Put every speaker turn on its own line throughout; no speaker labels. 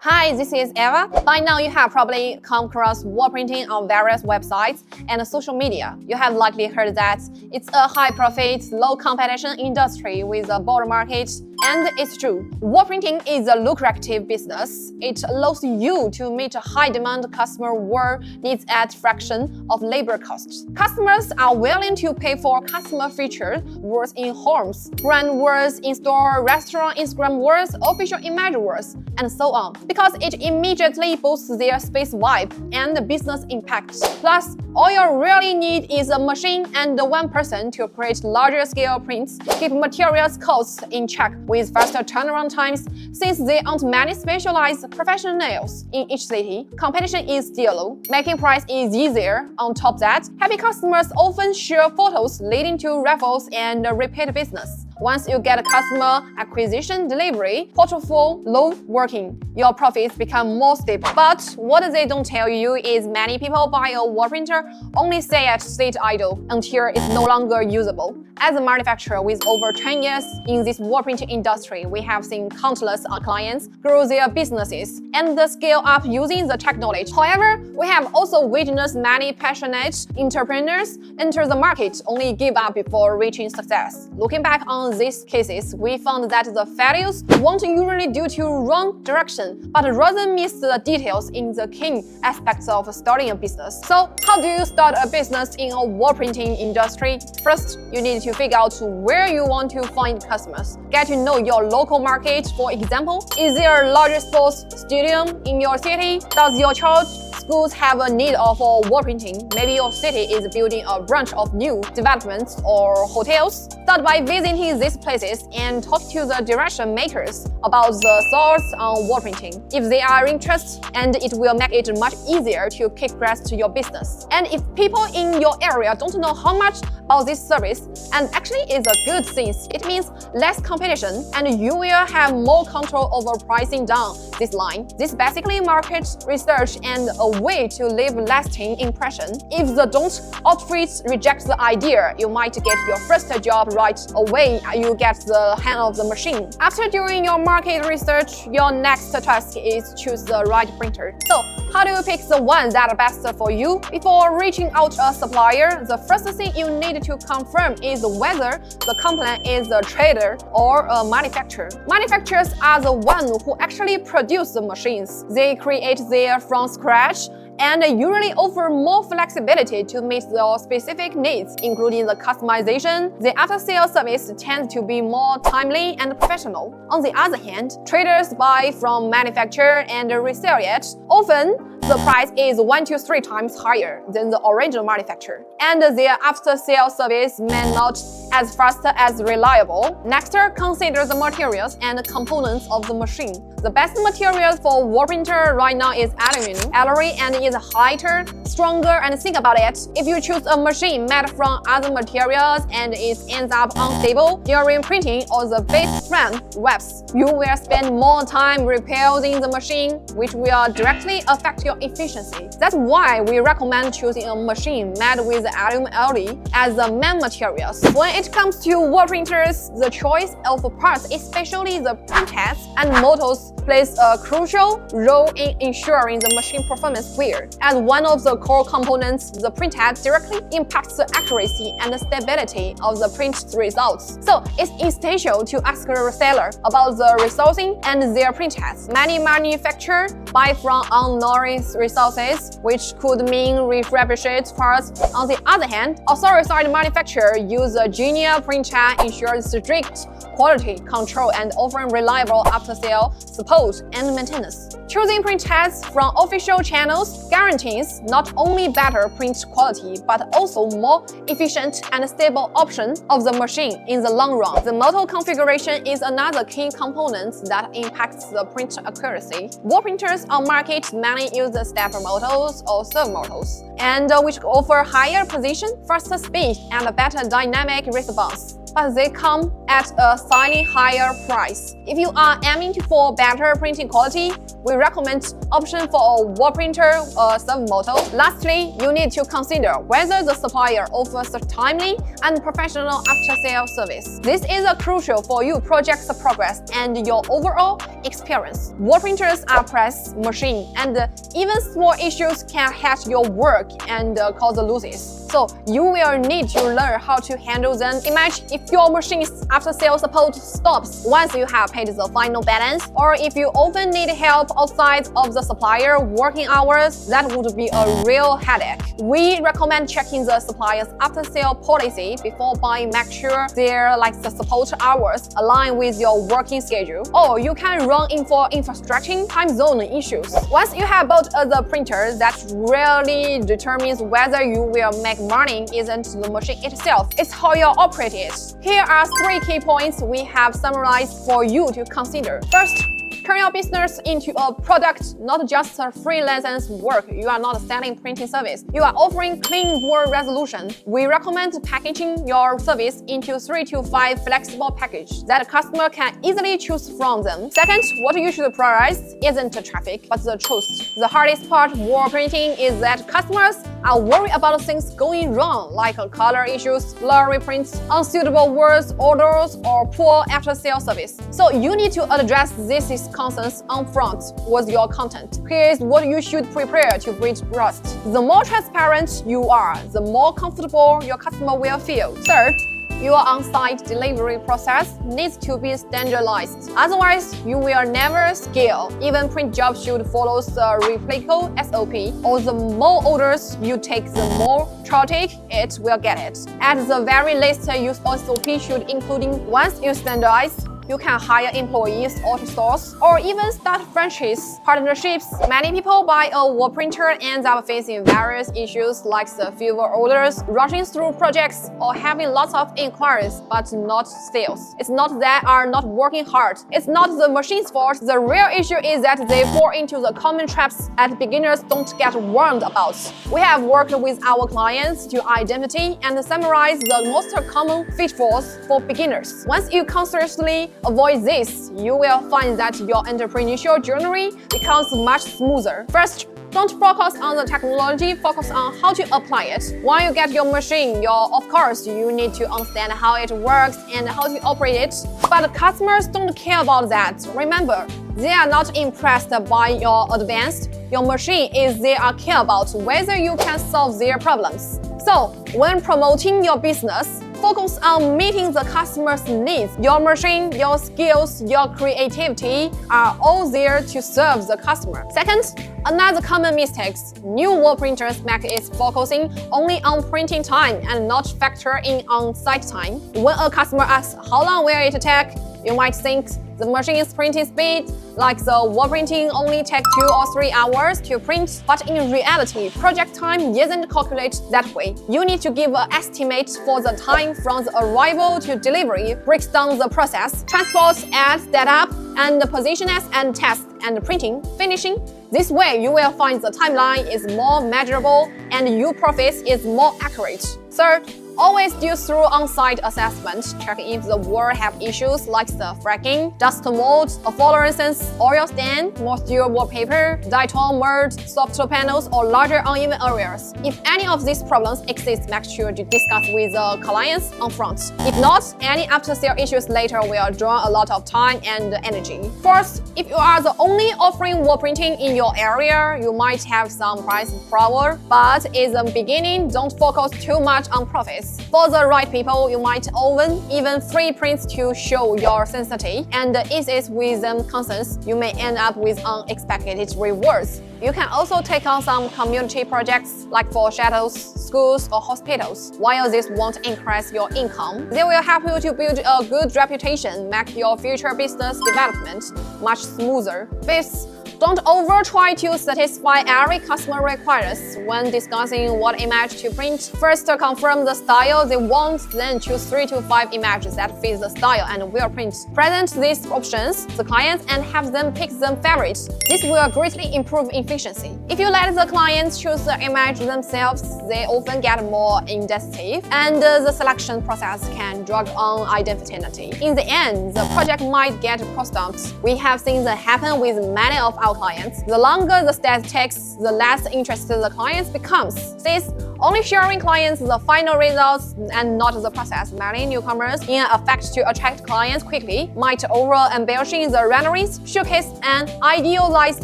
Hi, this is Eva. By now, you have probably come across wall printing on various websites and social media. You have likely heard that it's a high-profit, low-competition industry with a broad market, and it's true. Wall printing is a lucrative business. It allows you to meet high-demand customer wall needs at fraction of labor costs. Customers are willing to pay for customer featured walls in homes, brand walls in store, restaurant Instagram walls, official image walls, and so on, because it immediately boosts their space vibe and business impact. Plus, all you really need is a machine and one person to create larger scale prints, keep materials costs in check with faster turnaround times. Since there aren't many specialized professionals in each city, competition is still low, making price is easier. On top of that, happy customers often share photos leading to raffles and repeat business. Once you get a customer acquisition, delivery, portfolio low working, your profits become more stable. But what they don't tell you is many people buy a wall printer only stay at sit idle until it's no longer usable. As a manufacturer with over 10 years in this wall printing industry, we have seen countless clients grow their businesses and scale up using the technology. However, we have also witnessed many passionate entrepreneurs enter the market only give up before reaching success. Looking back on these cases, we found that the failures weren't usually due to wrong direction, but rather miss the details in the key aspects of starting a business. So, how do you start a business in a wall printing industry? First, you need to figure out where you want to find customers. Get to know your local market. For example, is there a larger sports stadium in your city? Does your child schools have a need of wall printing? Maybe your city is building a bunch of new developments or hotels. Start by visiting these places and talk to the direction makers about the thoughts on wall printing. If they are interested, and it will make it much easier to kick grass to your business. And if people in your area don't know how much about this service, and actually is a good thing, it means less competition and you will have more control over pricing down this line. This basically market research and a way to leave lasting impression. If the don't outfit reject the idea, you might get your first job right away. You get the hang of the machine. After doing your market research, your next task is choose the right printer. So, how do you pick the one that best for you? Before reaching out to a supplier, the first thing you need to confirm is whether the company is a trader or a manufacturer. Manufacturers are the ones who actually produce the machines. They create them from scratch and usually offer more flexibility to meet your specific needs, including the customization. The after-sales service tends to be more timely and professional. On the other hand, traders buy from manufacturer and resell it. Often, the price is 1 to 3 times higher than the original manufacturer, and their after-sales service may not as fast as reliable. Next, consider the materials and components of the machine. The best material for wall printer right now is aluminum. Alloy and is lighter, stronger, and think about it. If you choose a machine made from other materials and it ends up unstable during printing or the base frame webs, you will spend more time repairing the machine, which will directly affect your efficiency. That's why we recommend choosing a machine made with aluminum alloy as the main materials. When it comes to wall printers, the choice of parts, especially the printheads and motors, plays a crucial role in ensuring the machine performance well. As one of the core components, the printhead directly impacts the accuracy and stability of the print results. So it's essential to ask the reseller about the resourcing and their printheads. Many manufacturers buy from unknown resources, which could mean refurbished parts. On the other hand, authorized manufacturers use a genuine printhead, ensures strict quality control and often reliable after-sale support and maintenance. Choosing printheads from official channels guarantees not only better print quality but also more efficient and stable option of the machine in the long run. The motor configuration is another key component that impacts the print accuracy. Wall printers on market mainly use the stepper motors or servo motors, and which offer higher precision, faster speed, and a better dynamic response. but they come at a slightly higher price. If you are aiming for better printing quality, we recommend option for a wall printer sub-model. Lastly, you need to consider whether the supplier offers a timely and professional after-sale service. This is crucial for your project's progress and your overall experience. Wall printers are press machine, and even small issues can hurt your work and cause losses. So you will need to learn how to handle them. Imagine if your machine's after-sale support stops once you have paid the final balance, or if you often need help outside of the supplier working hours, that would be a real headache. We recommend checking the supplier's after-sale policy before buying. Make sure their the support hours align with your working schedule, or you can run in for infrastructure time zone issues. Once you have bought the printer, that really determines whether you will make money. Isn't the machine itself, it's how you operate it. Here are 3 key points we have summarized for you to consider. First, turn your business into a product, not just a freelance work. You are not selling printing service. You are offering clean word resolution. We recommend packaging your service into 3 to 5 flexible packages that a customer can easily choose from them. Second, what you should prioritize isn't the traffic, but the trust. The hardest part of wall printing is that customers are worried about things going wrong, like color issues, blurry prints, unsuitable words, orders, or poor after-sale service. So you need to address these concerns upfront with your content. Here is what you should prepare to build trust. The more transparent you are, the more comfortable your customer will feel. Third, your on-site delivery process needs to be standardized. Otherwise, you will never scale. Even print jobs should follow the replicable SOP, or the more orders you take, the more chaotic it will get. At the very least, your SOP should include, once you standardize, you can hire employees, outsource, or even start franchise partnerships. Many people buy a wall printer and end up facing various issues like the fewer orders, rushing through projects, or having lots of inquiries but not sales. It's not that are not working hard. It's not the machine's fault. The real issue is that they fall into the common traps that beginners don't get warned about. We have worked with our clients to identify and summarize the most common pitfalls for beginners. Once you consciously avoid this, you will find that your entrepreneurial journey becomes much smoother. First, don't focus on the technology, focus on how to apply it. When you get your machine, of course, you need to understand how it works and how to operate it. But customers don't care about that. Remember, they are not impressed by your advanced. Your machine is they are care about whether you can solve their problems. So, when promoting your business, focus on meeting the customer's needs. Your machine, your skills, your creativity are all there to serve the customer. Second, another common mistake new wall printers make is focusing only on printing time and not factor in on-site time. When a customer asks how long will it take, you might think the machine's printing speed, like the wall printing only take 2 or 3 hours to print, but in reality, project time isn't calculated that way. You need to give an estimate for the time from the arrival to delivery, breaks down the process, transport and setup, and positions and test and printing, finishing. This way, you will find the timeline is more measurable and your profit is more accurate. Third, always do through on-site assessment. Check if the wall have issues like the fracking, dust mold, fluorescence, oil stain, moisture wallpaper, dye-tone mold, soft panels, or larger uneven areas. If any of these problems exist, make sure to discuss with the clients upfront. If not, any after-sale issues later will draw a lot of time and energy. Fourth, if you are the only offering wall printing in your area, you might have some price power, but in the beginning, don't focus too much on profits. For the right people, you might own even free prints to show your sensitivity, and if it's with them concerns, you may end up with unexpected rewards. You can also take on some community projects like for shuttles, schools, or hospitals. While this won't increase your income, they will help you to build a good reputation, make your future business development much smoother. Fifth, Don't over try to satisfy every customer requires when discussing what image to print. First, confirm the style they want, then choose 3 to 5 images that fit the style and will print. Present these options to the clients and have them pick them favorites. This will greatly improve efficiency. If you let the clients choose the image themselves, they often get more indecisive, and the selection process can drag on indefinitely. In the end, the project might get postponed. We have seen that happen with many of our clients. The longer the stage takes, the less interested the client becomes. Since only showing clients the final results and not the process, many newcomers, in effect to attract clients quickly, might over-embellishing the renderings, showcase an idealized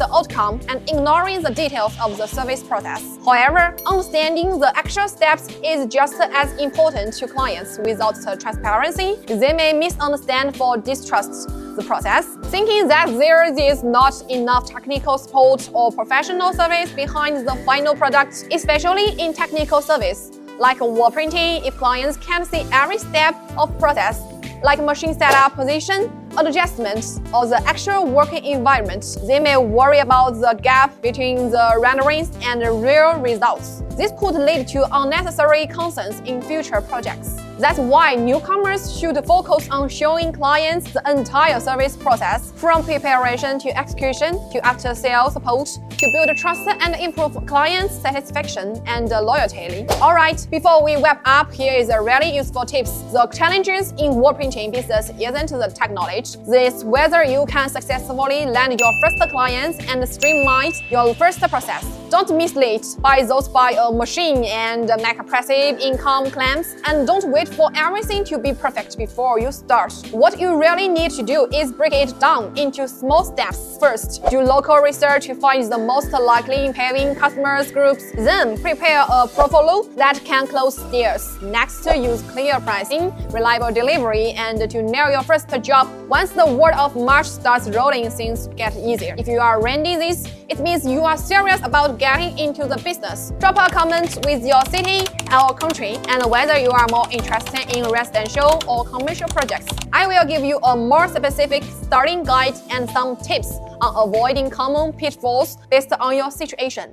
outcome, and ignoring the details of the service process. However, understanding the actual steps is just as important to clients. Without transparency, they may misunderstand or distrust the process, thinking that there is not enough technical support or professional service behind the final product, especially in technical service, like wall printing. If clients can't see every step of process, like machine setup, position, adjustments, or the actual working environment, they may worry about the gap between the renderings and the real results. This could lead to unnecessary concerns in future projects. That's why newcomers should focus on showing clients the entire service process, from preparation to execution to after-sales support, to build trust and improve client satisfaction and loyalty. Alright, before we wrap up, here is a really useful tips. The challenges in wall printing business isn't the tech knowledge. This whether you can successfully land your first clients and streamline your first process. Don't mislead by those buy a machine and make oppressive income claims, and don't wait for everything to be perfect before you start. What you really need to do is break it down into small steps. First, do local research to find the most likely paying customers groups. Then, prepare a portfolio that can close deals. Next, use clear pricing, reliable delivery, and to nail your first job. Once the word of mouth starts rolling, things get easier. If you are ready this, it means you are serious about getting into the business. Drop a comment with your city or country and whether you are more interested in residential or commercial projects. I will give you a more specific starting guide and some tips on avoiding common pitfalls based on your situation.